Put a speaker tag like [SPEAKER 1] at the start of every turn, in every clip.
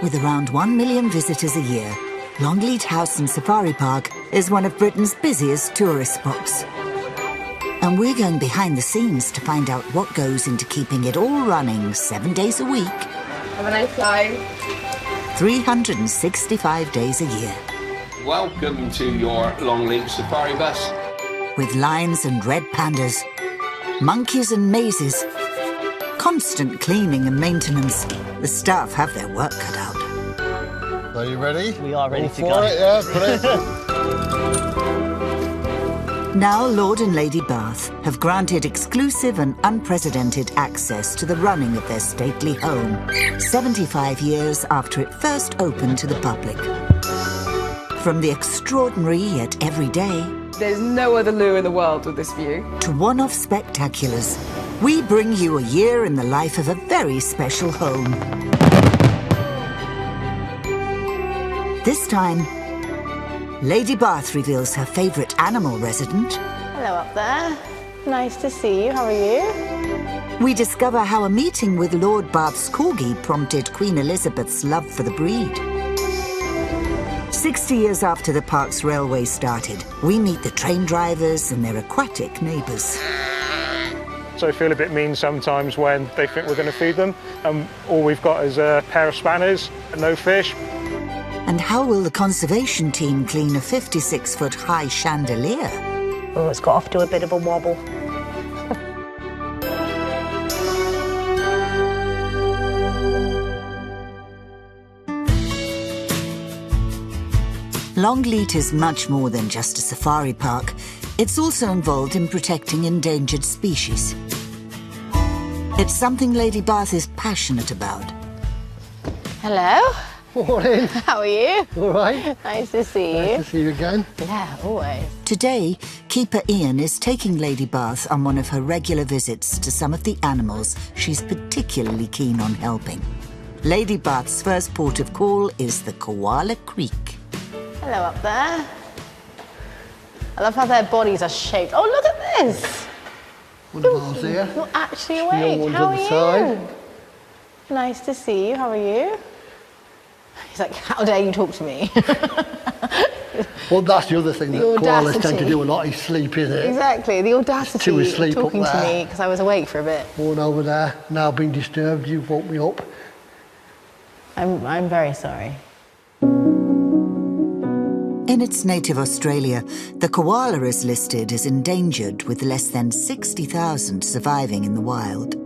[SPEAKER 1] With around 1 million visitors a year, Longleat House and Safari Park is one of Britain's busiest tourist spots. And we're going behind the scenes to find out what goes into keeping it all running 7 days a week.
[SPEAKER 2] Have a nice time.
[SPEAKER 1] 365 days a year.
[SPEAKER 3] Welcome to your Longleat Safari bus.
[SPEAKER 1] With lions and red pandas, monkeys and mazes, constant cleaning and maintenance, the staff have their work cut out.
[SPEAKER 4] Are you ready?
[SPEAKER 5] We are ready to go.
[SPEAKER 4] For it, yeah, brilliant.
[SPEAKER 1] Now Lord and Lady Bath have granted exclusive and unprecedented access to the running of their stately home, 75 years after it first opened to the public. From the extraordinary yet everyday,
[SPEAKER 2] There's no other loo in the world with this view.
[SPEAKER 1] to one-off spectaculars, we bring you a year in the life of a very special home. This time, Lady Bath reveals her favourite animal resident.
[SPEAKER 6] Hello up there. Nice to see you. How are you?
[SPEAKER 1] We discover how a meeting with Lord Bath's corgi prompted Queen Elizabeth's love for the breed. 60 years after the park's railway started, we meet the train drivers and their aquatic neighbours.
[SPEAKER 7] So I feel a bit mean sometimes when they think we're going to feed them, and all we've got is a pair of spanners and no fish.
[SPEAKER 1] And how will the conservation team clean a 56-foot-high chandelier?
[SPEAKER 6] Oh, it's got off to a bit of a wobble.
[SPEAKER 1] Longleat is much more than just a safari park. It's also involved in protecting endangered species. It's something Lady Bath is passionate about.
[SPEAKER 6] Hello.
[SPEAKER 4] Morning.
[SPEAKER 6] How are you?
[SPEAKER 4] All right.
[SPEAKER 6] Nice to see you.
[SPEAKER 4] Nice to see you again.
[SPEAKER 6] Yeah, always.
[SPEAKER 1] Today, Keeper Ian is taking Lady Bath on one of her regular visits to some of the animals she's particularly keen on helping. Lady Bath's first port of call is the Koala Creek.
[SPEAKER 6] Hello up there. I love how their bodies are shaped. Oh, look at this.
[SPEAKER 4] One of ours here.
[SPEAKER 6] You're actually
[SPEAKER 4] The
[SPEAKER 6] awake.
[SPEAKER 4] ones
[SPEAKER 6] How
[SPEAKER 4] on
[SPEAKER 6] are
[SPEAKER 4] the
[SPEAKER 6] you?
[SPEAKER 4] side.
[SPEAKER 6] Nice to see you. How are you? He's like, how dare you talk to me?
[SPEAKER 4] Well, that's the other thing
[SPEAKER 6] The
[SPEAKER 4] that koalas tend
[SPEAKER 6] audacity.
[SPEAKER 4] to do a lot is sleep, isn't it?
[SPEAKER 6] Exactly, the audacity
[SPEAKER 4] Two
[SPEAKER 6] of
[SPEAKER 4] asleep up
[SPEAKER 6] talking to
[SPEAKER 4] there.
[SPEAKER 6] me because I was awake for a bit.
[SPEAKER 4] One over there, now being disturbed, you've woke me up.
[SPEAKER 6] I'm very sorry.
[SPEAKER 1] In its native Australia, the koala is listed as endangered with less than 60,000 surviving in the wild.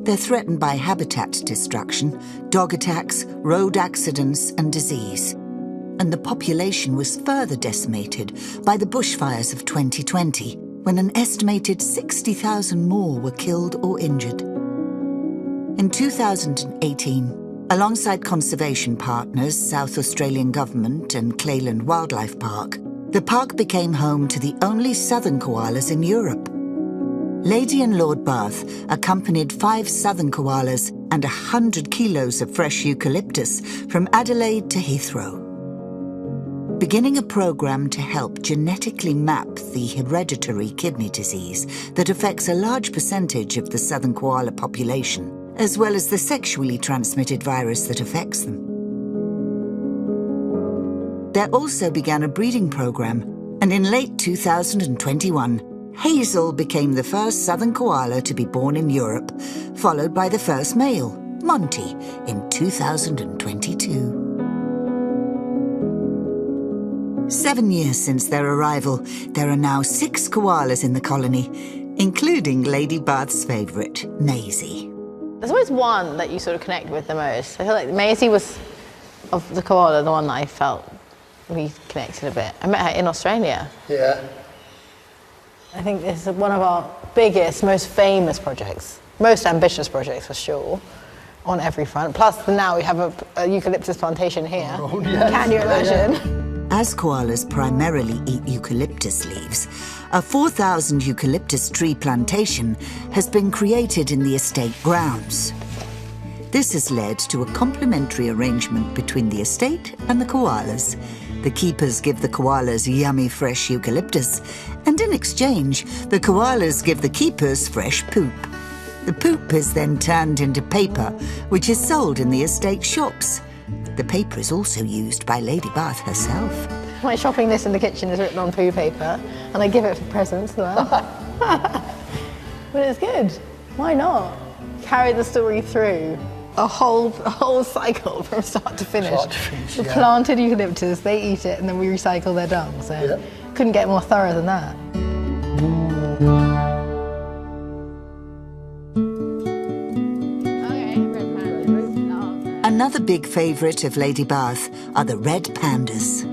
[SPEAKER 1] They're threatened by habitat destruction, dog attacks, road accidents and disease. And the population was further decimated by the bushfires of 2020, when an estimated 60,000 more were killed or injured. In 2018, alongside conservation partners, South Australian Government and Clayland Wildlife Park, the park became home to the only southern koalas in Europe. Lady and Lord Bath accompanied 5 southern koalas and 100 kilos of fresh eucalyptus from Adelaide to Heathrow, beginning a program to help genetically map the hereditary kidney disease that affects a large percentage of the southern koala population, as well as the sexually transmitted virus that affects them. There also began a breeding program, and in late 2021, Hazel became the first southern koala to be born in Europe, followed by the first male, Monty, in 2022. 7 years since their arrival, there are now 6 koalas in the colony, including Lady Bath's favourite, Maisie.
[SPEAKER 6] There's always one that you sort of connect with the most. I feel like Maisie was, of the koala, the one that I felt we connected a bit. I met her in Australia.
[SPEAKER 4] Yeah.
[SPEAKER 6] I think this is one of our biggest, most famous projects, most ambitious projects for sure, on every front. Plus, now we have a eucalyptus plantation here.
[SPEAKER 4] Oh, yes.
[SPEAKER 6] Can you imagine?
[SPEAKER 1] As koalas primarily eat eucalyptus leaves, a 4,000 eucalyptus tree plantation has been created in the estate grounds. This has led to a complementary arrangement between the estate and the koalas. The keepers give the koalas yummy fresh eucalyptus, and in exchange, the koalas give the keepers fresh poop. The poop is then turned into paper, which is sold in the estate shops. The paper is also used by Lady Bath herself.
[SPEAKER 6] My shopping list in the kitchen is written on poo paper, and I give it for presents as well. But it's good. Why not? Carry the story through a whole cycle from start to finish. The planted eucalyptus, they eat it, and then we recycle their dung. So couldn't get more thorough than that.
[SPEAKER 1] Another big favourite of Lady Bath are the red pandas.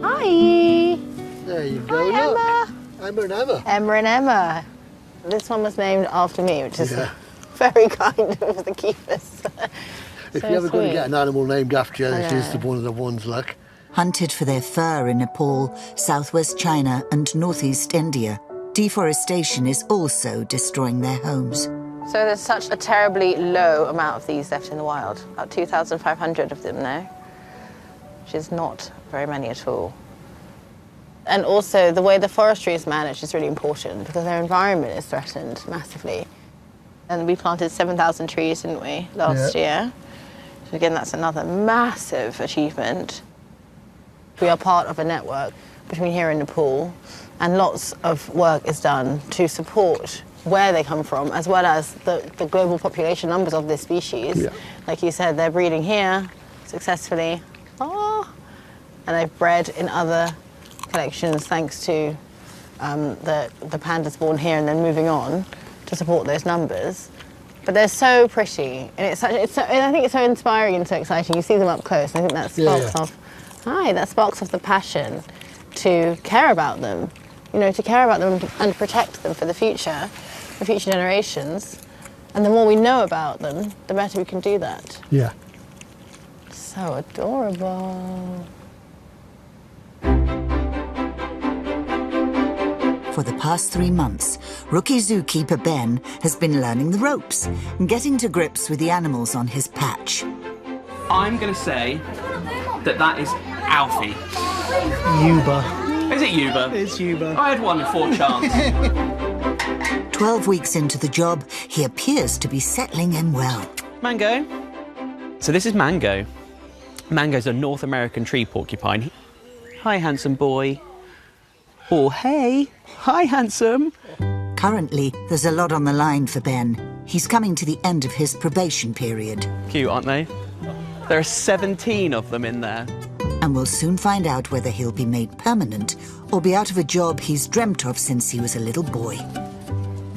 [SPEAKER 6] Hi!
[SPEAKER 4] There you go,
[SPEAKER 6] Hi,
[SPEAKER 4] look.
[SPEAKER 6] Emma.
[SPEAKER 4] Emma and Emma.
[SPEAKER 6] Emma and Emma. This one was named after me, which is very kind of the keepers.
[SPEAKER 4] If
[SPEAKER 6] So
[SPEAKER 4] you're ever going to
[SPEAKER 6] sweet.
[SPEAKER 4] get an animal named after you, this is
[SPEAKER 6] know.
[SPEAKER 4] one of the ones, look.
[SPEAKER 1] Hunted for their fur in Nepal, southwest China and northeast India, deforestation is also destroying their homes.
[SPEAKER 6] So there's such a terribly low amount of these left in the wild. About 2,500 of them now, which is not very many at all. And also the way the forestry is managed is really important because their environment is threatened massively. And we planted 7,000 trees, didn't we, last year? So again, that's another massive achievement. We are part of a network between here and Nepal, and lots of work is done to support where they come from, as well as the global population numbers of this species.
[SPEAKER 4] Yeah.
[SPEAKER 6] Like you said, they're breeding here successfully. And they've bred in other collections thanks to the pandas born here and then moving on to support those numbers. But they're so pretty, and I think it's so inspiring and so exciting. You see them up close, and I think that sparks off the passion to care about them, to care about them and protect them for the future, for future generations. And the more we know about them, the better we can do that.
[SPEAKER 4] Yeah.
[SPEAKER 6] So adorable.
[SPEAKER 1] For the past 3 months, rookie zookeeper Ben has been learning the ropes and getting to grips with the animals on his patch.
[SPEAKER 5] I'm going to say that is Alfie.
[SPEAKER 8] Yuba.
[SPEAKER 5] Is it Yuba?
[SPEAKER 8] It's Yuba.
[SPEAKER 5] I had 1 in 4 chance.
[SPEAKER 1] 12 weeks into the job, he appears to be settling in well.
[SPEAKER 5] Mango. So this is Mango. Mango's a North American tree porcupine. Hi, handsome boy. Oh, hey. Hi, handsome.
[SPEAKER 1] Currently, there's a lot on the line for Ben. He's coming to the end of his probation period.
[SPEAKER 5] Cute, aren't they? There are 17 of them in there.
[SPEAKER 1] And we'll soon find out whether he'll be made permanent or be out of a job he's dreamt of since he was a little boy.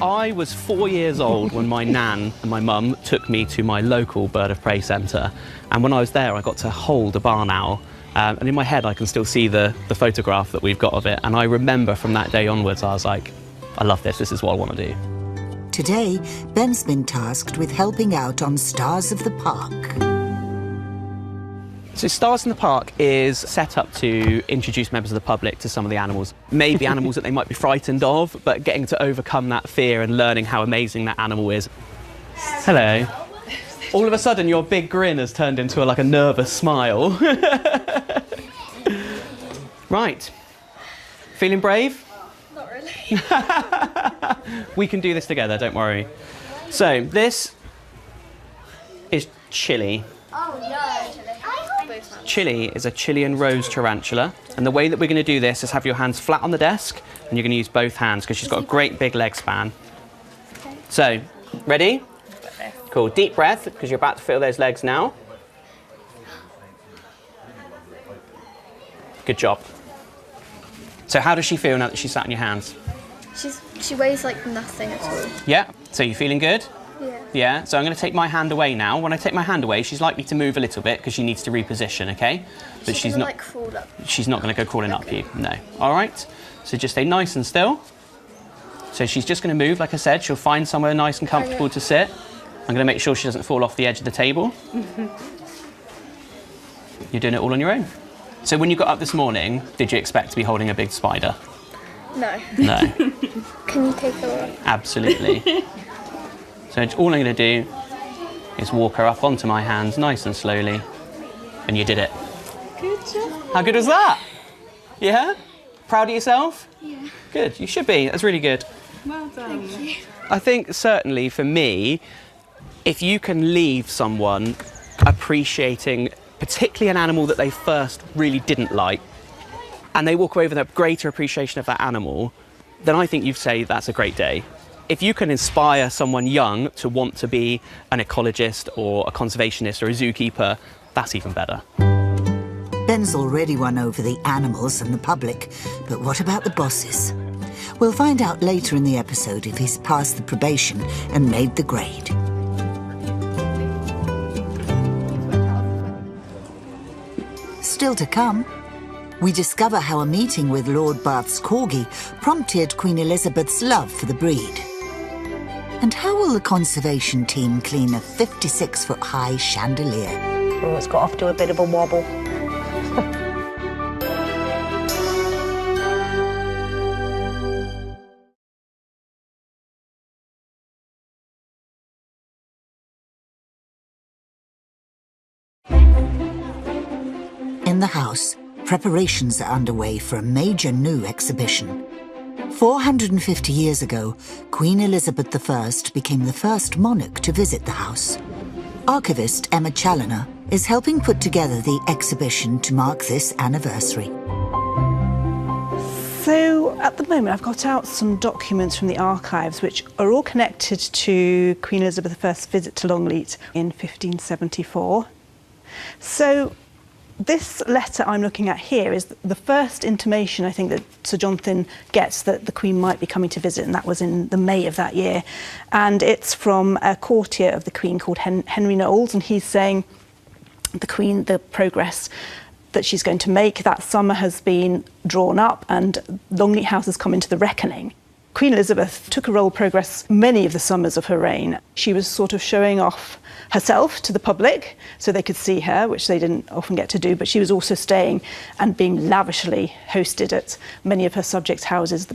[SPEAKER 5] I was 4 years old when my nan and my mum took me to my local bird of prey centre. And when I was there, I got to hold a barn owl. And in my head, I can still see the photograph that we've got of it. And I remember from that day onwards, I was like, I love this. This is what I want to do.
[SPEAKER 1] Today, Ben's been tasked with helping out on Stars of the Park.
[SPEAKER 5] So Stars in the Park is set up to introduce members of the public to some of the animals. Maybe animals that they might be frightened of, but getting to overcome that fear and learning how amazing that animal is. Hello. All of a sudden, your big grin has turned into a nervous smile. Right. Feeling brave?
[SPEAKER 9] Not really.
[SPEAKER 5] We can do this together, don't worry. So, this is Chili.
[SPEAKER 9] Oh no.
[SPEAKER 5] Chili is a Chilean rose tarantula, and the way that we're going to do this is have your hands flat on the desk, and you're going to use both hands because she's got a great big leg span. Okay. So, ready? Cool. Deep breath, because you're about to feel those legs now. Good job. So how does she feel now that she's sat in your hands?
[SPEAKER 9] She weighs like nothing at all.
[SPEAKER 5] Yeah? So you feeling good?
[SPEAKER 9] Yeah.
[SPEAKER 5] Yeah? So I'm going to take my hand away now. When I take my hand away, she's likely to move a little bit because she needs to reposition, okay? But she's not,
[SPEAKER 9] crawl up.
[SPEAKER 5] She's not going to go crawling up you. No. All right? So just stay nice and still. So she's just going to move, like I said. She'll find somewhere nice and comfortable to sit. I'm going to make sure she doesn't fall off the edge of the table. You're doing it all on your own. So when you got up this morning, did you expect to be holding a big spider?
[SPEAKER 9] No.
[SPEAKER 5] No.
[SPEAKER 9] Can you take her off?
[SPEAKER 5] Absolutely. So all I'm going to do is walk her up onto my hands nice and slowly. And you did it.
[SPEAKER 9] Good job.
[SPEAKER 5] How good was that? Yeah? Proud of yourself?
[SPEAKER 9] Yeah.
[SPEAKER 5] Good. You should be. That's really good.
[SPEAKER 2] Well done.
[SPEAKER 9] Thank you.
[SPEAKER 5] I think certainly for me, if you can leave someone appreciating particularly an animal that they first really didn't like, and they walk away with a greater appreciation of that animal, then I think you'd say that's a great day. If you can inspire someone young to want to be an ecologist or a conservationist or a zookeeper, that's even better.
[SPEAKER 1] Ben's already won over the animals and the public, but what about the bosses? We'll find out later in the episode if he's passed the probation and made the grade. Still to come, we discover how a meeting with Lord Bath's corgi prompted Queen Elizabeth's love for the breed. And how will the conservation team clean a 56-foot-high chandelier?
[SPEAKER 6] Oh, it's got off to a bit of a wobble.
[SPEAKER 1] In the house, preparations are underway for a major new exhibition. 450 years ago, Queen Elizabeth I became the first monarch to visit the house. Archivist Emma Challoner is helping put together the exhibition to mark this anniversary.
[SPEAKER 10] So at the moment I've got out some documents from the archives which are all connected to Queen Elizabeth I's visit to Longleat in 1574. So this letter I'm looking at here is the first intimation, I think, that Sir Jonathan gets that the Queen might be coming to visit, and that was in the May of that year. And it's from a courtier of the Queen called Henry Knowles, and he's saying the Queen, the progress that she's going to make that summer has been drawn up, and Longleat House has come into the reckoning. Queen Elizabeth took a role of progress many of the summers of her reign. She was sort of showing off herself to the public so they could see her, which they didn't often get to do, but she was also staying and being lavishly hosted at many of her subjects' houses, the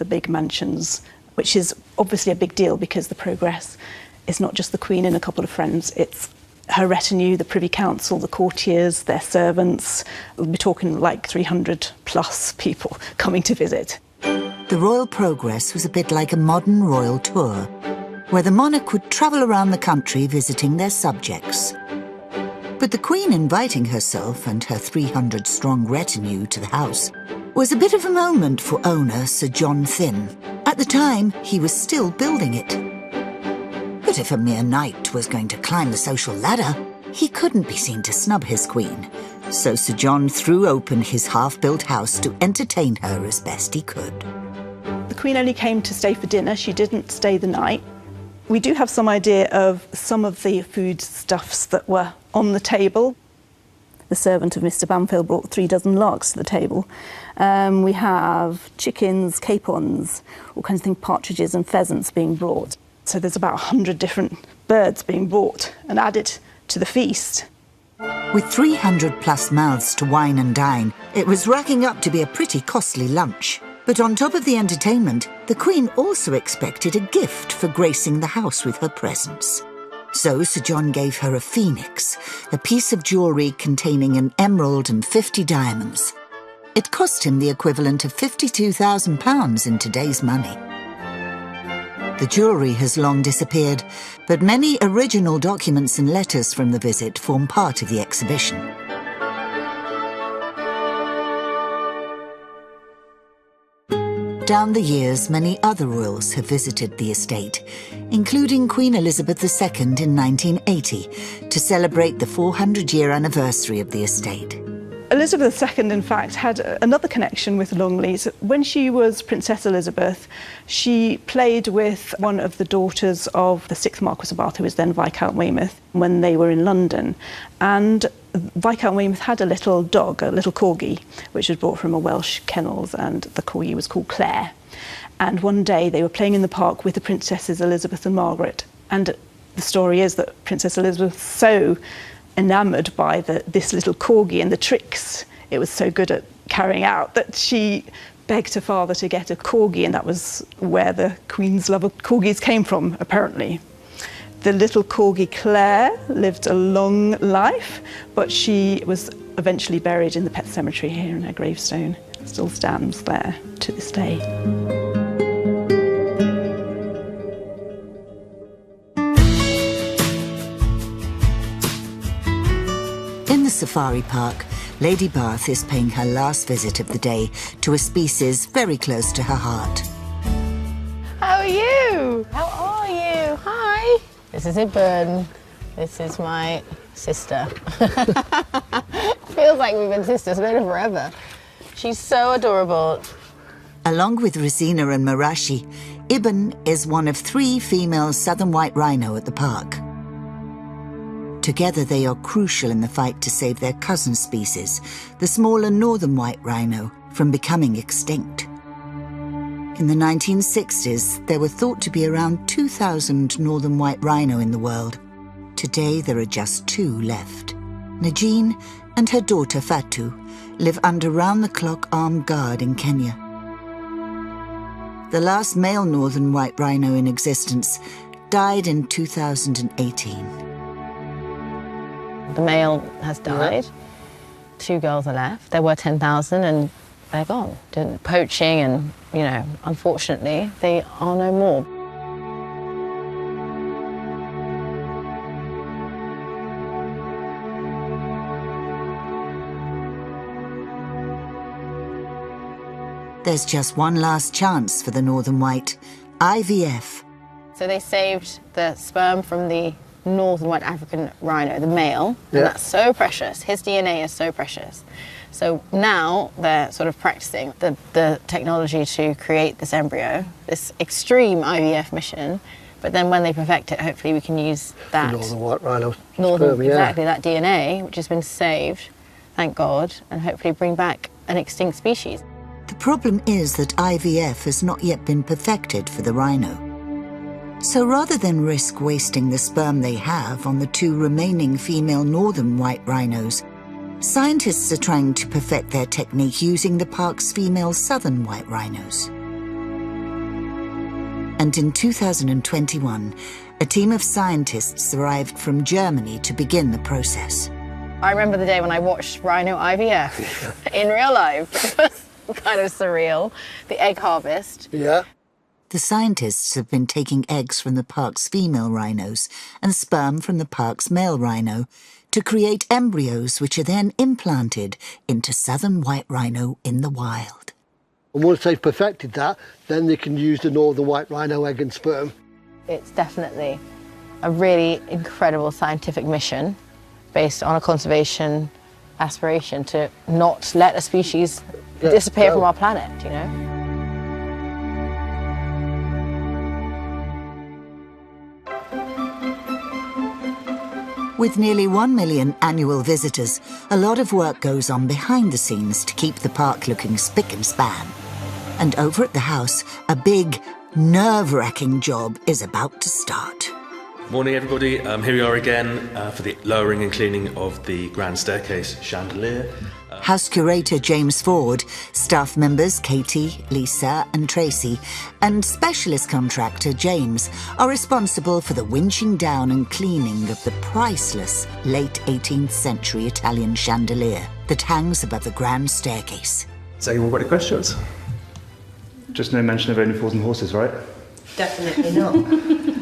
[SPEAKER 10] big mansions, which is obviously a big deal because the progress is not just the Queen and a couple of friends, it's her retinue, the Privy Council, the courtiers, their servants. We'll be talking like 300 plus people coming to visit.
[SPEAKER 1] The royal progress was a bit like a modern royal tour, where the monarch would travel around the country visiting their subjects. But the Queen inviting herself and her 300-strong retinue to the house was a bit of a moment for owner Sir John Thynne. At the time, he was still building it. But if a mere knight was going to climb the social ladder, he couldn't be seen to snub his Queen. So Sir John threw open his half-built house to entertain her as best he could.
[SPEAKER 10] The Queen only came to stay for dinner, she didn't stay the night. We do have some idea of some of the foodstuffs that were on the table. The servant of Mr. Bamfield brought 3 dozen larks to the table. We have chickens, capons, all kinds of things, partridges and pheasants being brought. So there's about 100 different birds being brought and added to the feast.
[SPEAKER 1] With 300-plus mouths to wine and dine, it was racking up to be a pretty costly lunch. But on top of the entertainment, the Queen also expected a gift for gracing the house with her presence. So Sir John gave her a phoenix, a piece of jewellery containing an emerald and 50 diamonds. It cost him the equivalent of £52,000 in today's money. The jewellery has long disappeared, but many original documents and letters from the visit form part of the exhibition. Down the years, many other royals have visited the estate, including Queen Elizabeth II in 1980, to celebrate the 400-year anniversary of the estate.
[SPEAKER 10] Elizabeth II, in fact, had another connection with Longleat. When she was Princess Elizabeth, she played with one of the daughters of the 6th Marquess of Bath, who was then Viscount Weymouth, when they were in London. And Viscount Weymouth had a little dog, a little corgi, which was brought from a Welsh kennels, and the corgi was called Claire. And one day they were playing in the park with the princesses Elizabeth and Margaret. And the story is that Princess Elizabeth was so enamoured by this little corgi and the tricks it was so good at carrying out that she begged her father to get a corgi, and that was where the Queen's love of corgis came from, apparently. The little corgi Claire lived a long life, but she was eventually buried in the pet cemetery here, and her gravestone still stands there to this day.
[SPEAKER 1] safari park, Lady Bath is paying her last visit of the day to a species very close to her heart.
[SPEAKER 6] How are you? How are you? Hi. This is Iban. This is my sister. Feels like we've been sisters, known her forever. She's so adorable.
[SPEAKER 1] Along with Rosina and Marashi, Iban is one of 3 female southern white rhino at the park. Together they are crucial in the fight to save their cousin species, the smaller northern white rhino, from becoming extinct. In the 1960s, there were thought to be around 2,000 northern white rhino in the world. Today there are just 2 left. Najeen and her daughter Fatu live under round-the-clock armed guard in Kenya. The last male northern white rhino in existence died in 2018.
[SPEAKER 6] The male has died. 2 girls are left. There were 10,000 and they're gone. Poaching and, you know, unfortunately, they are no more.
[SPEAKER 1] There's just one last chance for the northern white, IVF.
[SPEAKER 6] So they saved the sperm from the northern white African rhino, the male, and that's so precious. His DNA is so precious. So now they're sort of practicing the technology to create this embryo, this extreme IVF mission, but then when they perfect it, hopefully we can use that.
[SPEAKER 4] The northern white rhino
[SPEAKER 6] Northern,
[SPEAKER 4] sperm, yeah.
[SPEAKER 6] exactly, that DNA, which has been saved, thank God, and hopefully bring back an extinct species.
[SPEAKER 1] The problem is that IVF has not yet been perfected for the rhino. So rather than risk wasting the sperm they have on the 2 remaining female northern white rhinos, scientists are trying to perfect their technique using the park's female southern white rhinos. And in 2021, a team of scientists arrived from Germany to begin the process.
[SPEAKER 6] I remember the day when I watched rhino IVF in real life. It was kind of surreal. The egg harvest.
[SPEAKER 4] Yeah.
[SPEAKER 1] The scientists have been taking eggs from the park's female rhinos and sperm from the park's male rhino to create embryos which are then implanted into southern white rhino in the wild.
[SPEAKER 4] And once they've perfected that, then they can use the northern white rhino egg and sperm.
[SPEAKER 6] It's definitely a really incredible scientific mission based on a conservation aspiration to not let a species disappear from our planet, you know?
[SPEAKER 1] With nearly 1 million annual visitors, a lot of work goes on behind the scenes to keep the park looking spick and span. And over at the house, a big, nerve-wracking job is about to start.
[SPEAKER 11] Morning everybody, here we are again for the lowering and cleaning of the grand staircase chandelier.
[SPEAKER 1] House curator James Ford, staff members Katie, Lisa and Tracy, and specialist contractor James are responsible for the winching down and cleaning of the priceless late 18th century Italian chandelier that hangs above the grand staircase.
[SPEAKER 11] So you all got any questions?
[SPEAKER 12] Just no mention of only fools and horses, right?
[SPEAKER 13] Definitely not.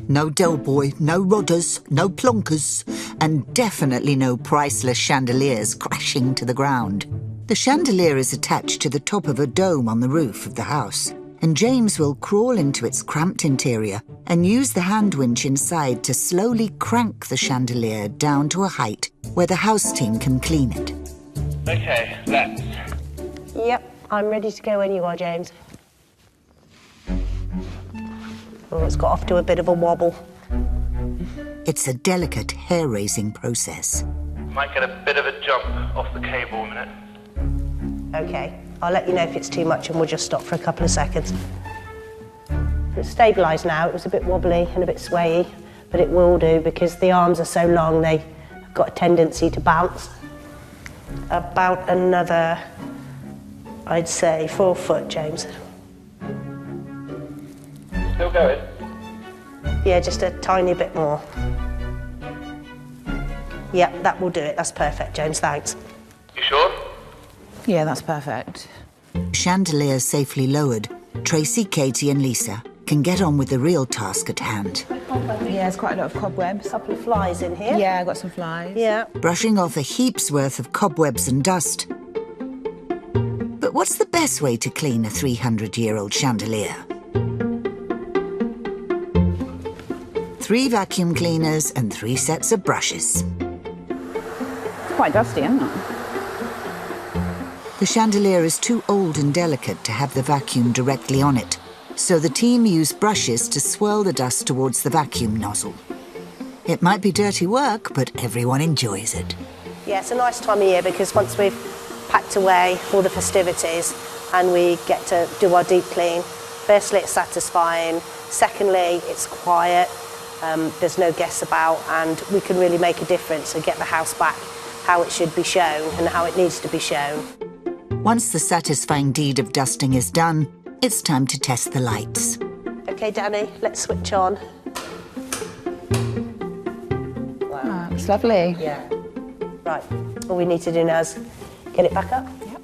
[SPEAKER 1] No Del-Boy, no Rodders, no Plonkers, and definitely no priceless chandeliers crashing to the ground. The chandelier is attached to the top of a dome on the roof of the house, and James will crawl into its cramped interior and use the hand winch inside to slowly crank the chandelier down to a height where the house team can clean it.
[SPEAKER 3] Okay, let's.
[SPEAKER 13] Yep, I'm ready to go when you are, James. Oh, it's got off to a bit of a wobble.
[SPEAKER 1] It's a delicate, hair-raising process.
[SPEAKER 3] Might get a bit of a jump off the cable in a minute.
[SPEAKER 13] OK, I'll let you know if it's too much and we'll just stop for a couple of seconds. It's stabilised now. It was a bit wobbly and a bit swayy, but it will do because the arms are so long they've got a tendency to bounce. About another, I'd say, 4 foot, James.
[SPEAKER 3] Still going?
[SPEAKER 13] Yeah, just a tiny bit more. Yep, that will do it. That's perfect, James, thanks.
[SPEAKER 3] You sure?
[SPEAKER 6] Yeah, that's perfect.
[SPEAKER 1] Chandelier safely lowered, Tracy, Katie and Lisa can get on with the real task at hand.
[SPEAKER 6] Yeah, there's quite a lot of cobwebs.
[SPEAKER 13] A couple of flies in here.
[SPEAKER 6] Yeah, I've got some flies.
[SPEAKER 13] Yeah.
[SPEAKER 1] Brushing off a heap's worth of cobwebs and dust. But what's the best way to clean a 300-year-old chandelier? 3 vacuum cleaners and 3 sets of brushes.
[SPEAKER 6] It's quite dusty, isn't it?
[SPEAKER 1] The chandelier is too old and delicate to have the vacuum directly on it, so the team use brushes to swirl the dust towards the vacuum nozzle. It might be dirty work, but everyone enjoys it.
[SPEAKER 13] Yeah, it's a nice time of year because once we've packed away all the festivities and we get to do our deep clean, firstly it's satisfying, secondly it's quiet, there's no guests about, and we can really make a difference and get the house back how it should be shown and how it needs to be shown.
[SPEAKER 1] Once the satisfying deed of dusting is done, it's time to test the lights.
[SPEAKER 13] OK, Danny, let's switch on.
[SPEAKER 6] Wow, it's lovely.
[SPEAKER 13] Yeah. Right, all we need to do now is get it back up.
[SPEAKER 6] Yep.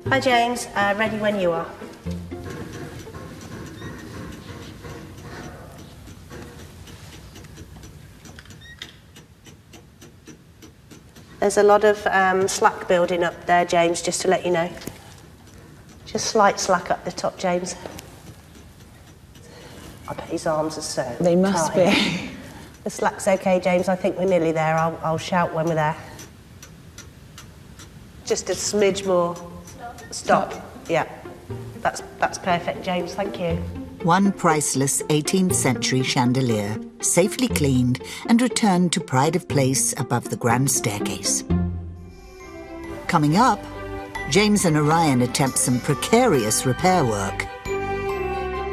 [SPEAKER 13] Hi, James. Ready when you are. There's a lot of slack building up there, James, just to let you know. Just slight slack up the top, James. I bet his arms are so
[SPEAKER 6] They must
[SPEAKER 13] tight.
[SPEAKER 6] be.
[SPEAKER 13] The slack's OK, James. I think we're nearly there. I'll shout when we're there. Just a smidge more. Stop. Yeah. That's perfect, James. Thank you.
[SPEAKER 1] One priceless 18th century chandelier, safely cleaned and returned to pride of place above the grand staircase. Coming up, James and Orion attempt some precarious repair work.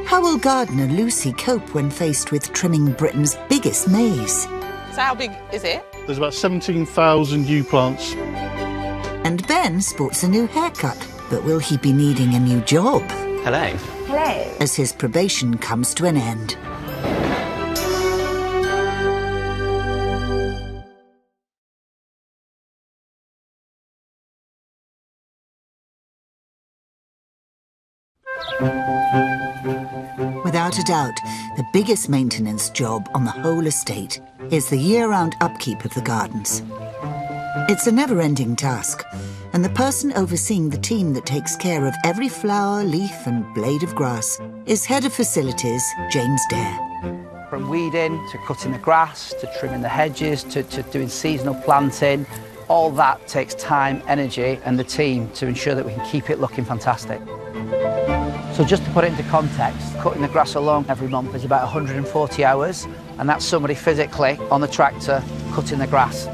[SPEAKER 1] How will gardener Lucy cope when faced with trimming Britain's biggest maze?
[SPEAKER 2] So how big is it?
[SPEAKER 14] There's about 17,000 yew plants.
[SPEAKER 1] And Ben sports a new haircut, but will he be needing a new job?
[SPEAKER 5] Hello.
[SPEAKER 13] Hello.
[SPEAKER 1] As his probation comes to an end. Without a doubt, the biggest maintenance job on the whole estate is the year-round upkeep of the gardens. It's a never-ending task, and the person overseeing the team that takes care of every flower, leaf and blade of grass is Head of Facilities, James Dare.
[SPEAKER 15] From weeding to cutting the grass, to trimming the hedges, to doing seasonal planting, all that takes time, energy and the team to ensure that we can keep it looking fantastic. So just to put it into context, cutting the grass alone every month is about 140 hours, and that's somebody physically on the tractor cutting the grass.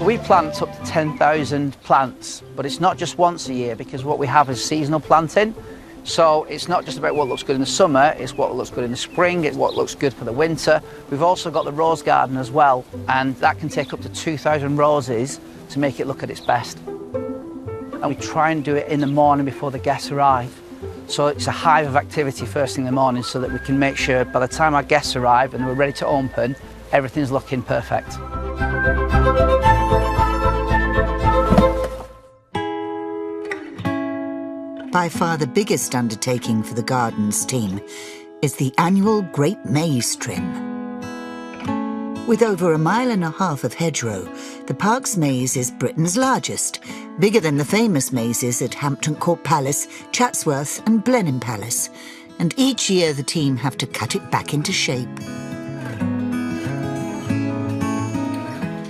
[SPEAKER 15] We plant up to 10,000 plants, but it's not just once a year because what we have is seasonal planting. So it's not just about what looks good in the summer, it's what looks good in the spring, it's what looks good for the winter. We've also got the rose garden as well, and that can take up to 2,000 roses to make it look at its best. And we try and do it in the morning before the guests arrive. So it's a hive of activity first thing in the morning so that we can make sure by the time our guests arrive and we're ready to open, everything's looking perfect.
[SPEAKER 1] By far the biggest undertaking for the gardens team is the annual Great Maze Trim. With over 1.5 miles of hedgerow, the park's maze is Britain's largest, bigger than the famous mazes at Hampton Court Palace, Chatsworth and Blenheim Palace, and each year the team have to cut it back into shape.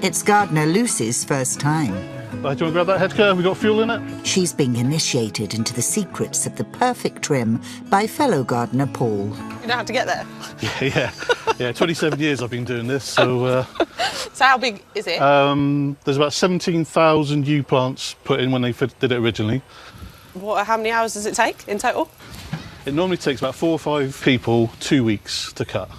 [SPEAKER 1] It's gardener Lucy's first time.
[SPEAKER 14] Do you want to grab that head care? Have we got fuel in it?
[SPEAKER 1] She's being initiated into the secrets of the perfect trim by fellow gardener Paul.
[SPEAKER 2] You know how to get there?
[SPEAKER 14] Yeah, 27 years I've been doing this, so...
[SPEAKER 2] So how big is it?
[SPEAKER 14] There's about 17,000 yew plants put in when they did it originally.
[SPEAKER 2] How many hours does it take in total?
[SPEAKER 14] It normally takes about 4 or 5 people 2 weeks to cut.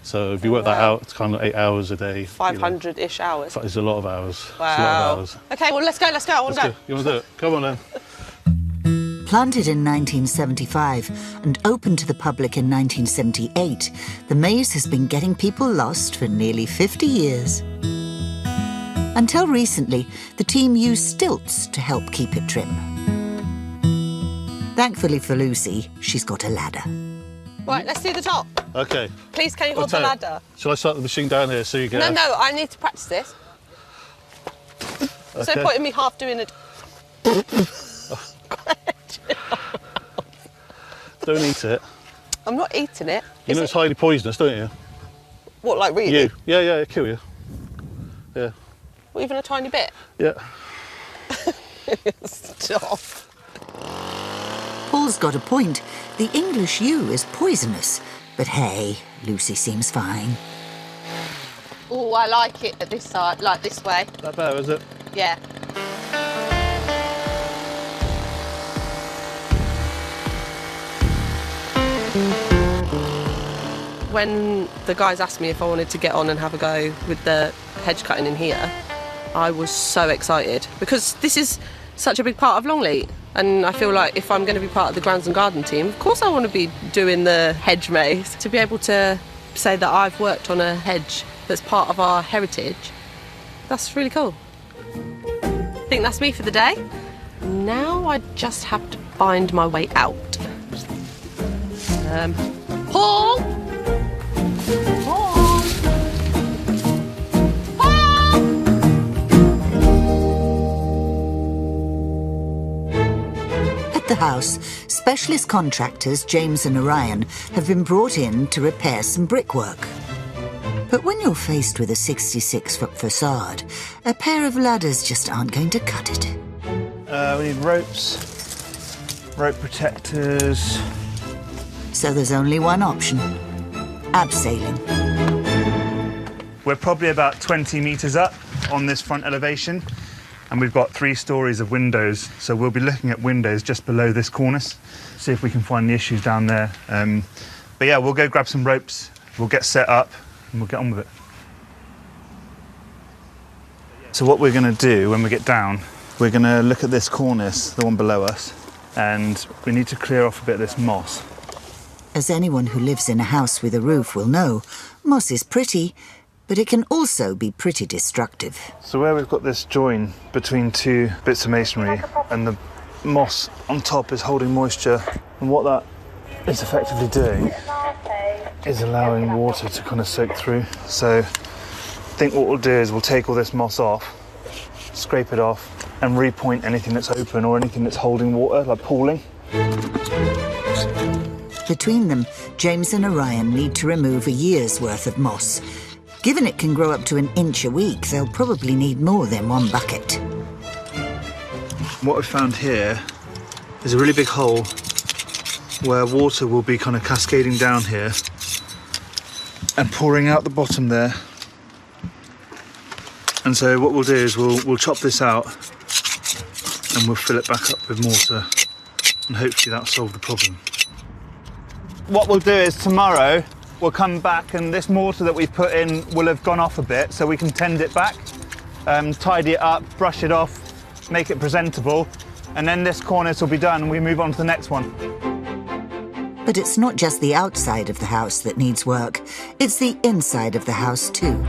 [SPEAKER 14] So if you work that out, it's kind of 8 hours a day.
[SPEAKER 2] 500-ish hours.
[SPEAKER 14] It's a lot of hours.
[SPEAKER 2] Wow.
[SPEAKER 14] It's a lot of hours.
[SPEAKER 2] OK, well, let's go. I want to go.
[SPEAKER 14] You want to do it? Come on, then.
[SPEAKER 1] Planted in 1975 and opened to the public in 1978, the maze has been getting people lost for nearly 50 years. Until recently, the team used stilts to help keep it trim. Thankfully for Lucy, she's got a ladder.
[SPEAKER 2] Right, let's do the top.
[SPEAKER 14] Okay.
[SPEAKER 2] Please, can you hold the ladder?
[SPEAKER 14] Shall I start the machine down here so you get...
[SPEAKER 2] No, I need to practice this.
[SPEAKER 14] Okay.
[SPEAKER 2] So putting me half doing it.
[SPEAKER 14] Don't eat it.
[SPEAKER 2] I'm not eating it.
[SPEAKER 14] You know it's highly poisonous, don't you?
[SPEAKER 2] What, like really?
[SPEAKER 14] You? Yeah, it'll kill you. Yeah.
[SPEAKER 2] Well, even a tiny bit?
[SPEAKER 14] Yeah.
[SPEAKER 2] Stop.
[SPEAKER 1] Paul's got a point. The English yew is poisonous. But hey, Lucy seems fine.
[SPEAKER 2] Oh, I like it at this side, like this way.
[SPEAKER 14] That better, is it?
[SPEAKER 2] Yeah. When the guys asked me if I wanted to get on and have a go with the hedge cutting in here, I was so excited because this is such a big part of Longleat. And I feel like if I'm going to be part of the grounds and garden team, of course I want to be doing the hedge maze. To be able to say that I've worked on a hedge that's part of our heritage, that's really cool. I think that's me for the day. Now I just have to find my way out. Paul!
[SPEAKER 1] At the house, specialist contractors James and Orion have been brought in to repair some brickwork. But when you're faced with a 66-foot facade, a pair of ladders just aren't going to cut it.
[SPEAKER 12] We need ropes, rope protectors.
[SPEAKER 1] So there's only one option: abseiling.
[SPEAKER 12] We're probably about 20 metres up on this front elevation, and we've got 3 stories of windows, so we'll be looking at windows just below this cornice, see if we can find the issues down there. But yeah, we'll go grab some ropes, we'll get set up, and we'll get on with it. So what we're going to do when we get down, we're going to look at this cornice, the one below us, and we need to clear off a bit of this moss.
[SPEAKER 1] As anyone who lives in a house with a roof will know, moss is pretty, but it can also be pretty destructive.
[SPEAKER 12] So where we've got this join between 2 bits of masonry and the moss on top is holding moisture, and what that is effectively doing is allowing water to kind of soak through. So I think what we'll do is we'll take all this moss off, scrape it off, and repoint anything that's open or anything that's holding water, like pooling.
[SPEAKER 1] Between them, James and Orion need to remove a year's worth of moss. Given it can grow up to 1 inch a week, they'll probably need more than 1 bucket.
[SPEAKER 12] What I've found here is a really big hole where water will be kind of cascading down here and pouring out the bottom there. And so what we'll do is we'll chop this out and we'll fill it back up with mortar, and hopefully that'll solve the problem. What we'll do is tomorrow we'll come back and this mortar that we've put in will have gone off a bit, so we can tend it back, tidy it up, brush it off, make it presentable, and then this cornice will be done and we move on to the next one.
[SPEAKER 1] But it's not just the outside of the house that needs work, it's the inside of the house too.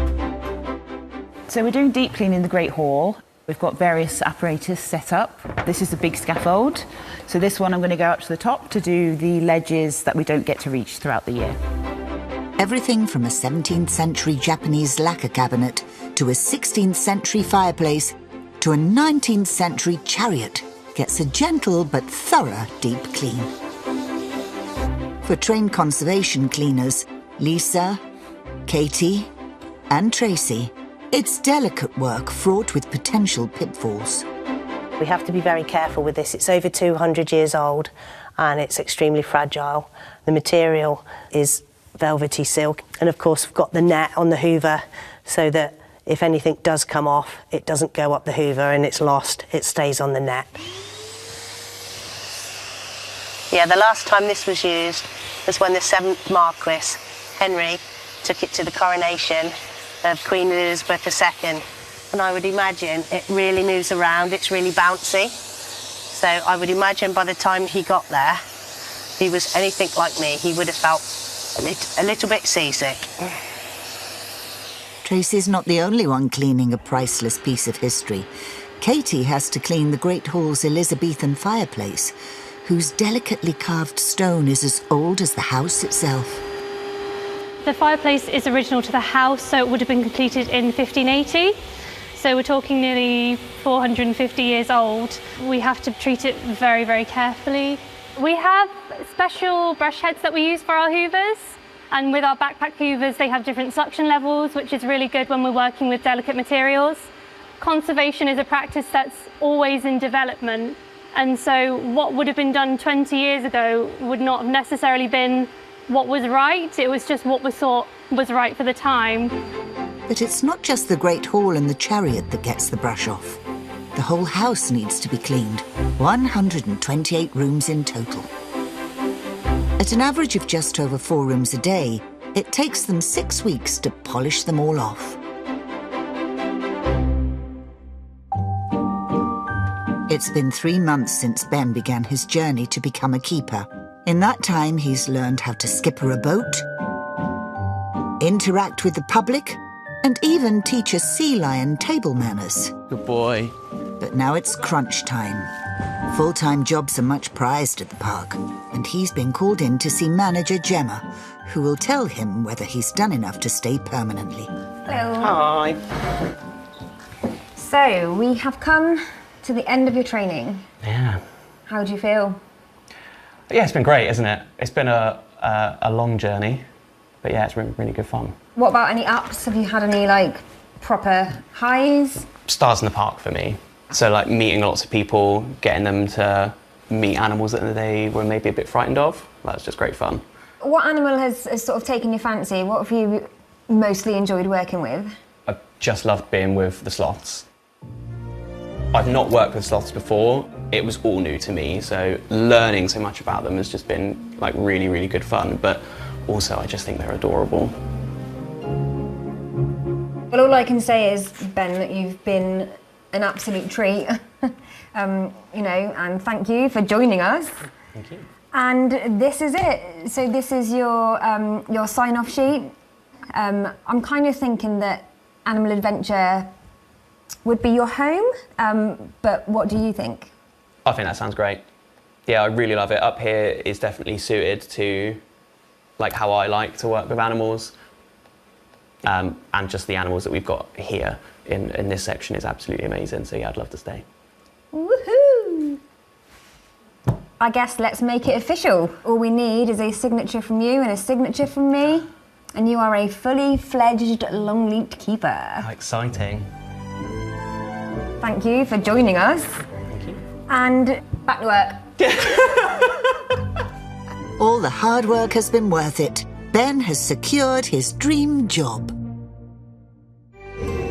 [SPEAKER 16] So we're doing deep cleaning the Great Hall. We've got various apparatus set up. This is a big scaffold. So this one I'm going to go up to the top to do the ledges that we don't get to reach throughout the year.
[SPEAKER 1] Everything from a 17th century Japanese lacquer cabinet to a 16th century fireplace to a 19th century chariot gets a gentle but thorough deep clean. For trained conservation cleaners, Lisa, Katie and Tracy, it's delicate work fraught with potential pitfalls.
[SPEAKER 13] We have to be very careful with this. It's over 200 years old and it's extremely fragile. The material is velvety silk, and of course we've got the net on the hoover so that if anything does come off, it doesn't go up the hoover and it's lost, it stays on the net. Yeah, the last time this was used was when the 7th Marquis, Henry, took it to the coronation of Queen Elizabeth II. And I would imagine it really moves around, it's really bouncy. So I would imagine by the time he got there, if he was anything like me, he would have felt a little bit seasick.
[SPEAKER 1] Tracy's not the only one cleaning a priceless piece of history. Katie has to clean the Great Hall's Elizabethan fireplace. whose delicately carved stone is as old as the house itself.
[SPEAKER 17] The fireplace is original to the house, so it would have been completed in 1580. So we're talking nearly 450 years old. We have to treat it very, very carefully. We have special brush heads that we use for our hoovers. And with our backpack hoovers, they have different suction levels, which is really good when we're working with delicate materials. Conservation is a practice that's always in development. And so what would have been done 20 years ago would not have necessarily been what was right. It was just what was thought was right for the time.
[SPEAKER 1] But it's not just the Great Hall and the chariot that gets the brush off. The whole house needs to be cleaned. 128 rooms in total. At an average of just over 4 rooms a day, it takes them 6 weeks to polish them all off. It's been 3 months since Ben began his journey to become a keeper. In that time, he's learned how to skipper a boat, interact with the public, and even teach a sea lion table manners.
[SPEAKER 5] Good boy.
[SPEAKER 1] But now it's crunch time. Full-time jobs are much prized at the park, and he's been called in to see manager Gemma, who will tell him whether he's done enough to stay permanently.
[SPEAKER 18] Hello.
[SPEAKER 5] Hi.
[SPEAKER 18] So, we have come to the end of your training.
[SPEAKER 5] Yeah.
[SPEAKER 18] How do you feel?
[SPEAKER 5] Yeah, it's been great, isn't it? It's been a long journey, but yeah, it's been really good fun.
[SPEAKER 18] What about any ups? Have you had any, like, proper highs?
[SPEAKER 5] Stars in the park for me. So, like, meeting lots of people, getting them to meet animals that they were maybe a bit frightened of. That's just great fun.
[SPEAKER 18] What animal has sort of taken your fancy? What have you mostly enjoyed working with?
[SPEAKER 5] I've just loved being with the sloths. I've not worked with sloths before. It was all new to me, so learning so much about them has just been like really, really good fun, but also I just think they're adorable.
[SPEAKER 18] Well, all I can say is, Ben, that you've been an absolute treat, you know, and thank you for joining us.
[SPEAKER 5] Thank you.
[SPEAKER 18] And this is it. So this is your sign-off sheet. I'm kind of thinking that Animal Adventure would be your home, but what do you think?
[SPEAKER 5] I think that sounds great. Yeah, I really love it. Up here is definitely suited to like how I like to work with animals, and just the animals that we've got here in this section is absolutely amazing. So yeah, I'd love to stay.
[SPEAKER 18] Woohoo! I guess let's make it official. All we need is a signature from you and a signature from me, and you are a fully fledged Longleat keeper.
[SPEAKER 5] How exciting.
[SPEAKER 18] Thank you for joining us.
[SPEAKER 5] Thank you.
[SPEAKER 18] And back to work.
[SPEAKER 1] All the hard work has been worth it. Ben has secured his dream job.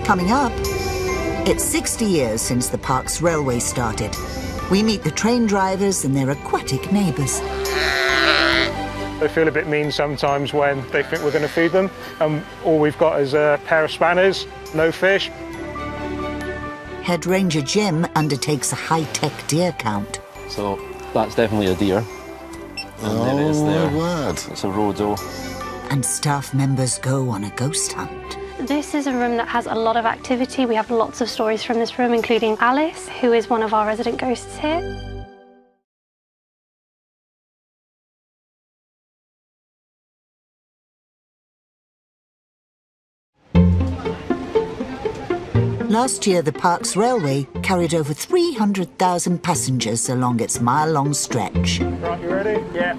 [SPEAKER 1] Coming up, it's 60 years since the park's railway started. We meet the train drivers and their aquatic neighbours.
[SPEAKER 7] They feel a bit mean sometimes when they think we're going to feed them, and all we've got is a pair of spanners, no fish.
[SPEAKER 1] Head Ranger Jim undertakes a high-tech deer count.
[SPEAKER 19] So that's definitely a deer. And there it is there.
[SPEAKER 20] My word.
[SPEAKER 19] It's a rhodo.
[SPEAKER 1] And staff members go on a ghost hunt.
[SPEAKER 17] This is a room that has a lot of activity. We have lots of stories from this room, including Alice, who is one of our resident ghosts here.
[SPEAKER 1] Last year, the park's railway carried over 300,000 passengers along its mile-long stretch.
[SPEAKER 7] Right, you ready? Yeah.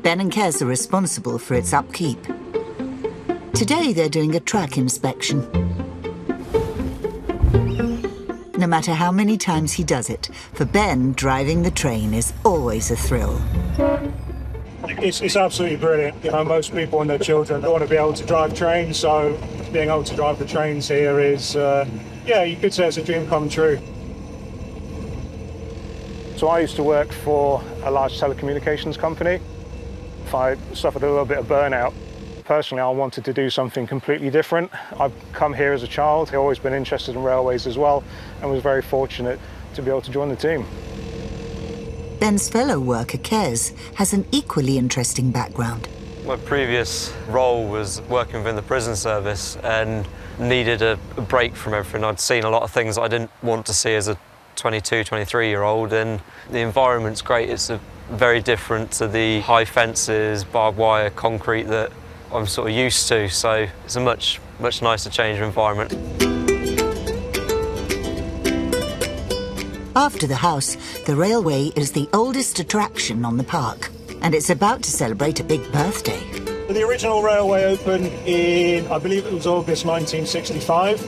[SPEAKER 1] Ben and Kez are responsible for its upkeep. Today, they're doing a track inspection. No matter how many times he does it, for Ben, driving the train is always a thrill.
[SPEAKER 7] It's absolutely brilliant. You know, most people and their children want to be able to drive trains, so being able to drive the trains here is, yeah, you could say it's a dream come true. So I used to work for a large telecommunications company. If I suffered a little bit of burnout, personally I wanted to do something completely different. I've come here as a child, I've always been interested in railways as well, and was very fortunate to be able to join the team.
[SPEAKER 1] Ben's fellow worker, Kez, has an equally interesting background.
[SPEAKER 21] My previous role was working within the prison service and needed a break from everything. I'd seen a lot of things I didn't want to see as a 22, 23-year-old, and the environment's great. It's very different to the high fences, barbed wire, concrete that I'm sort of used to, so it's a much nicer change of environment.
[SPEAKER 1] After the house, the railway is the oldest attraction on the park, and it's about to celebrate a big birthday.
[SPEAKER 7] The original railway opened in, I believe it was August 1965.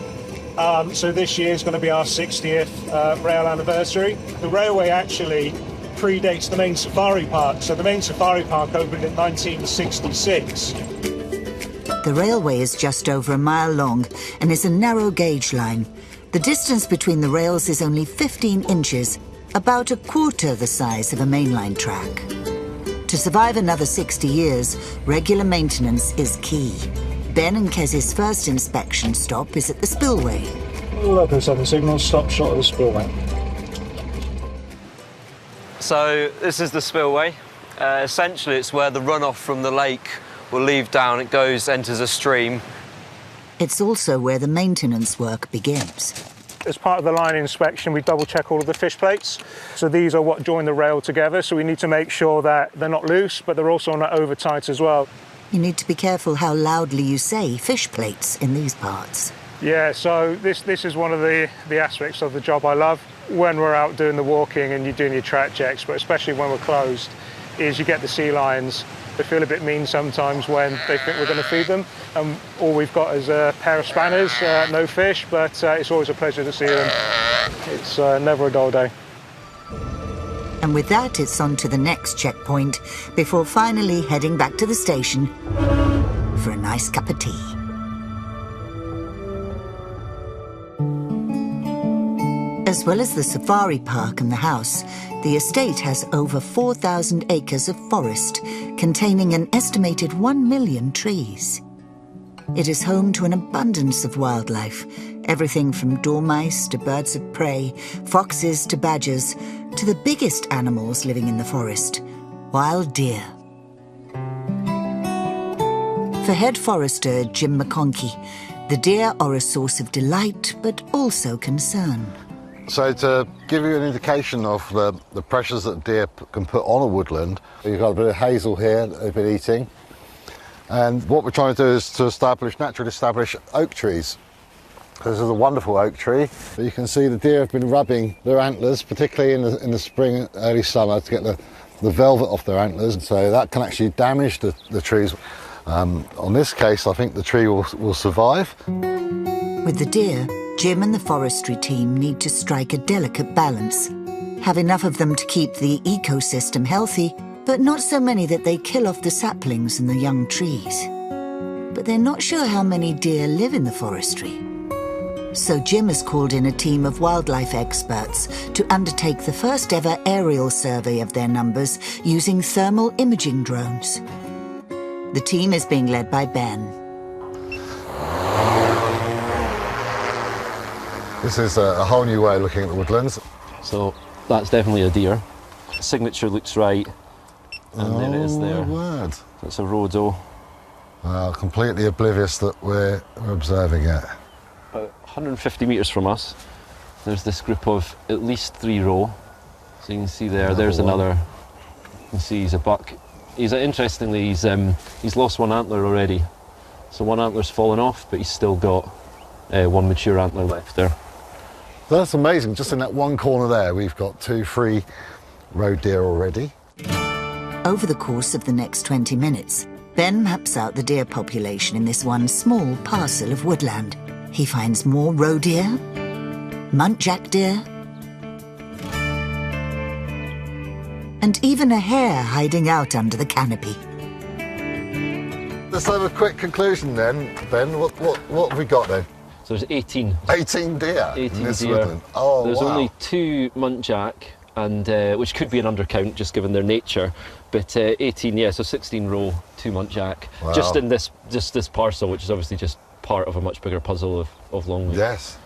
[SPEAKER 7] So this year is going to be our 60th rail anniversary. The railway actually predates the main safari park. So the main safari park opened in 1966.
[SPEAKER 1] The railway is just over a mile long and is a narrow gauge line. The distance between the rails is only 15 inches, about a quarter the size of a mainline track. To survive another 60 years, regular maintenance is key. Ben and Kez's first inspection stop is at the spillway.
[SPEAKER 7] Local 7 signal, stop short of the spillway.
[SPEAKER 21] So this is the spillway. Essentially it's where the runoff from the lake will leave down. It enters a stream.
[SPEAKER 1] It's also where the maintenance work begins.
[SPEAKER 7] As part of the line inspection, we double-check all of the fish plates. So these are what join the rail together, so we need to make sure that they're not loose, but they're also not over tight as well.
[SPEAKER 1] You need to be careful how loudly you say fish plates in these parts.
[SPEAKER 7] Yeah, so this is one of the aspects of the job I love. When we're out doing the walking and you're doing your track checks, but especially when we're closed, is you get the sea lions. They feel a bit mean sometimes when they think we're going to feed them. And all we've got is a pair of spanners, no fish, but it's always a pleasure to see them. It's never a dull day.
[SPEAKER 1] And with that, it's on to the next checkpoint before finally heading back to the station for a nice cup of tea. As well as the safari park and the house, the estate has over 4,000 acres of forest containing an estimated 1 million trees. It is home to an abundance of wildlife, everything from dormice to birds of prey, foxes to badgers, to the biggest animals living in the forest, wild deer. For head forester Jim McConkey, the deer are a source of delight but also concern.
[SPEAKER 20] So to give you an indication of the pressures that deer can put on a woodland, you've got a bit of hazel here that they've been eating. And what we're trying to do is to naturally establish oak trees. This is a wonderful oak tree. But you can see the deer have been rubbing their antlers, particularly in the spring, early summer, to get the velvet off their antlers. And so that can actually damage the trees. On this case, I think the tree will survive.
[SPEAKER 1] With the deer, Jim and the forestry team need to strike a delicate balance. Have enough of them to keep the ecosystem healthy, but not so many that they kill off the saplings and the young trees. But they're not sure how many deer live in the forestry. So Jim has called in a team of wildlife experts to undertake the first ever aerial survey of their numbers using thermal imaging drones. The team is being led by Ben.
[SPEAKER 20] This is a whole new way of looking at the woodlands.
[SPEAKER 19] So that's definitely a deer. Signature looks right, and there it is there.
[SPEAKER 20] Word.
[SPEAKER 19] It's a rhodo.
[SPEAKER 20] Well, completely oblivious that we're observing it.
[SPEAKER 19] About 150 metres from us, there's this group of at least 3 roe. So you can see there, there's another. You can see he's a buck. Interestingly, he's lost one antler already. So one antler's fallen off, but he's still got one mature antler left there.
[SPEAKER 20] That's amazing. Just in that one corner there, we've got 2 free roe deer already.
[SPEAKER 1] Over the course of the next 20 minutes, Ben maps out the deer population in this one small parcel of woodland. He finds more roe deer, muntjac deer, and even a hare hiding out under the canopy.
[SPEAKER 20] Let's have a quick conclusion then, Ben. What have we got then?
[SPEAKER 19] So there's 18.
[SPEAKER 20] 18 deer
[SPEAKER 19] 18
[SPEAKER 20] in this
[SPEAKER 19] deer.
[SPEAKER 20] woodland. Oh,
[SPEAKER 19] there's
[SPEAKER 20] wow.
[SPEAKER 19] only 2 muntjac, and which could be an undercount just given their nature. But 18, yeah, so 16 roe, 2 muntjac.
[SPEAKER 20] Wow.
[SPEAKER 19] Just in this parcel, which is obviously just part of a much bigger puzzle of Longleat.
[SPEAKER 20] Yes.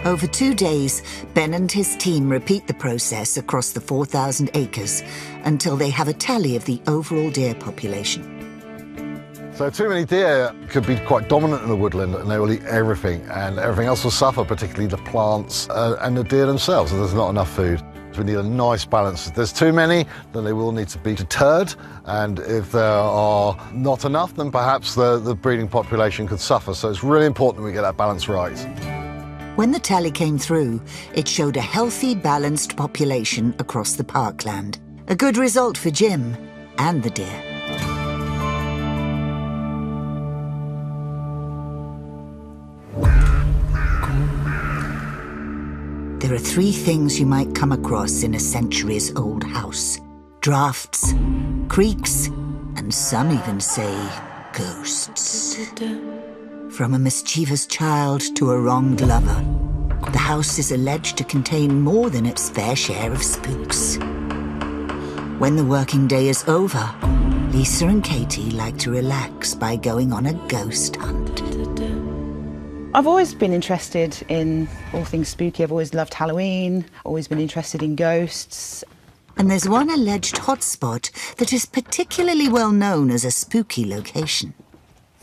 [SPEAKER 1] Over 2 days, Ben and his team repeat the process across the 4,000 acres until they have a tally of the overall deer population.
[SPEAKER 20] So too many deer could be quite dominant in the woodland and they will eat everything, and everything else will suffer, particularly the plants and the deer themselves, and there's not enough food. We need a nice balance. If there's too many, then they will need to be deterred, and if there are not enough, then perhaps the breeding population could suffer. So it's really important we get that balance right.
[SPEAKER 1] When the tally came through, it showed a healthy, balanced population across the parkland. A good result for Jim and the deer. There are three things you might come across in a centuries-old house: drafts, creaks, and some even say ghosts. From a mischievous child to a wronged lover, the house is alleged to contain more than its fair share of spooks. When the working day is over, Lisa and Katie like to relax by going on a ghost hunt.
[SPEAKER 16] I've always been interested in all things spooky. I've always loved Halloween, always been interested in ghosts.
[SPEAKER 1] And there's one alleged hotspot that is particularly well known as a spooky location.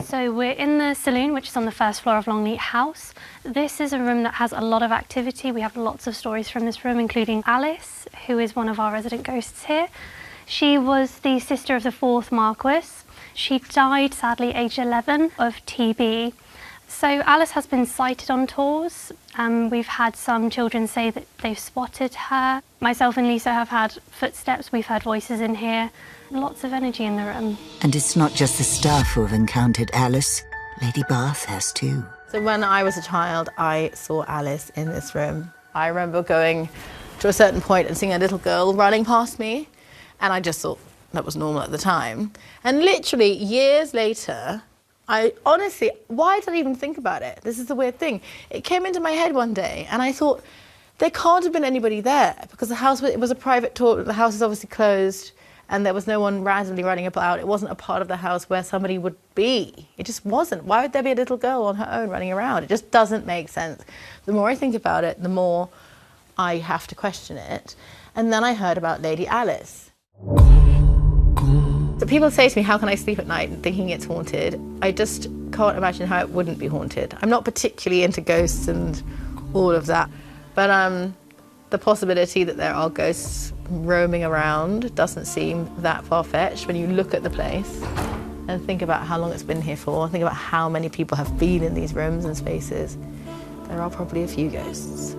[SPEAKER 17] So we're in the saloon, which is on the first floor of Longleat House. This is a room that has a lot of activity. We have lots of stories from this room, including Alice, who is one of our resident ghosts here. She was the sister of the 4th Marquess. She died, sadly, aged 11 of TB. So Alice has been sighted on tours. We've had some children say that they've spotted her. Myself and Lisa have had footsteps. We've heard voices in here. Lots of energy in the room.
[SPEAKER 1] And it's not just the staff who have encountered Alice. Lady Bath has too.
[SPEAKER 6] So when I was a child, I saw Alice in this room. I remember going to a certain point and seeing a little girl running past me, and I just thought that was normal at the time. And literally years later, I honestly, why did I even think about it? This is the weird thing. It came into my head one day and I thought, there can't have been anybody there because the house, it was a private tour, the house is obviously closed and there was no one randomly running about. It wasn't a part of the house where somebody would be. It just wasn't. Why would there be a little girl on her own running around? It just doesn't make sense. The more I think about it, the more I have to question it. And then I heard about Lady Alice. So people say to me, how can I sleep at night thinking it's haunted? I just can't imagine how it wouldn't be haunted. I'm not particularly into ghosts and all of that, but the possibility that there are ghosts roaming around doesn't seem that far-fetched when you look at the place and think about how long it's been here for, think about how many people have been in these rooms and spaces. There are probably a few ghosts.